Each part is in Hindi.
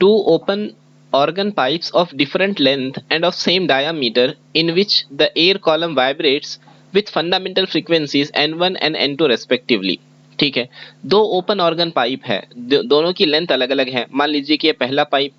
two open organ pipes of different length and of same diameter in which the air column vibrates with fundamental frequencies n1 and n2 respectively। ठीक है, दो ओपन ऑर्गन पाइप है, दोनों की लेंथ अलग अलग है। मान लीजिए कि ये पहला पाइप,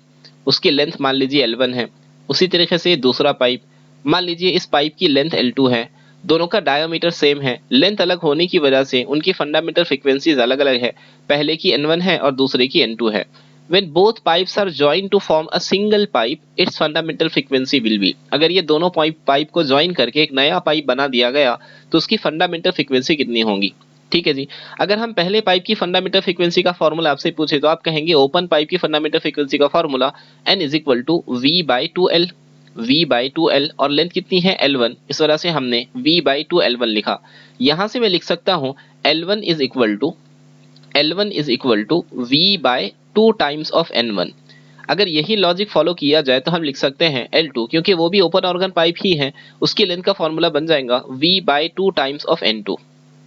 उसकी लेंथ मान लीजिए L1 है। उसी तरीके से दूसरा पाइप, मान लीजिए इस पाइप की लेंथ L2 है। दोनों का डायमीटर सेम है, लेंथ अलग होने की वजह से उनकी फंडामेंटल फ्रीक्वेंसीज अलग अलग है। पहले की N1 है और दूसरे की N2 है। When both pipes are joined to form a single pipe, its fundamental frequency will be। अगर ये दोनों पाइप को ज्वाइन करके एक नया पाइप बना दिया गया तो उसकी फंडामेंटल फ्रीक्वेंसी कितनी होगी। ठीक है जी। अगर हम पहले पाइप की फंडामेंटल फ्रीक्वेंसी का फॉर्मूला आपसे पूछे तो आप कहेंगे ओपन पाइप की फंडामेंटल फ्रीक्वेंसी का formula n is equal to v/2l और लेंथ कितनी है L1, इस वजह से हमने v/2l1 लिखा। यहां से मैं लिख सकता हूं L1 is equal to v/2 times of n1। अगर यही लॉजिक फॉलो किया जाए तो हम लिख सकते हैं L2, क्योंकि वो भी ओपन ऑर्गन पाइप ही है, उसकी लेंथ का फॉर्मूला बन जाएगा v/2 times of n2।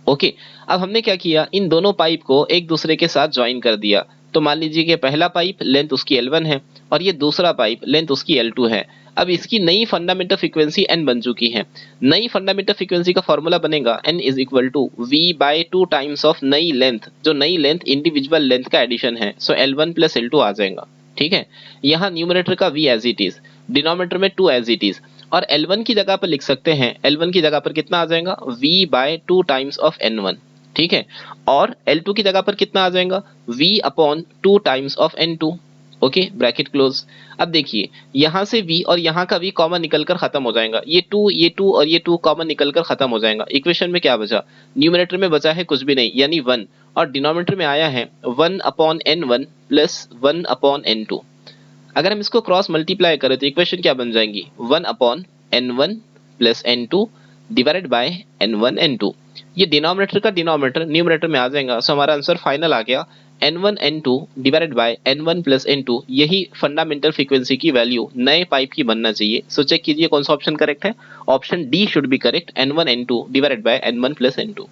Okay, अब हमने क्या किया, इन दोनों पाइप को एक दूसरे के साथ ज्वाइन कर दिया। तो मान लीजिए कि पहला पाइप लेंथ उसकी L1 है और ये दूसरा पाइप लेंथ उसकी L2 है। अब इसकी नई फंडामेंटल फ्रीक्वेंसी n बन चुकी है। नई फंडामेंटल फ्रीक्वेंसी का फॉर्मूला बनेगा n is equal to v/2 times of नई लेंथ, जो नई लेंथ इंडिविजुअल लेंथ का एडिशन है। सो L1 प्लस L2 आ जाएगा। ठीक है, यहाँ न्यूमरेटर का v as it is, denominator में 2 एज इट इज, और L1 की जगह पर लिख सकते हैं, L1 की जगह पर कितना आ जाएगा v/2 टाइम्स ऑफ n1। ठीक है, और L2 की जगह पर कितना आ जाएगा v/2 times of n2। Okay, bracket close. अब देखिए, यहाँ से v और यहाँ का v कॉमन निकलकर खत्म हो जाएगा। ये 2 और ये 2 कॉमन निकलकर खत्म हो जाएगा। इक्वेशन में क्या बचा, न्यूमरेटर में बचा है कुछ भी नहीं यानी 1, और डिनोमिनेटर में आया है 1/n1 प्लस 1/n2। अगर हम इसको क्रॉस मल्टीप्लाई करें तो इक्वेशन क्या बन जाएंगी 1/n1 plus n2 divided by n1 n2। ये डिनोमिनेटर का डिनोमिनेटर न्यूमरेटर में आ जाएगा। सो हमारा आंसर फाइनल आ गया n1 n2 divided by n1 plus n2। यही फंडामेंटल फ्रीक्वेंसी की वैल्यू नए पाइप की बनना चाहिए। सो चेक कीजिए कौन सा ऑप्शन करेक्ट है। Option D should be correct, n1 n2 divided by n1 plus n2।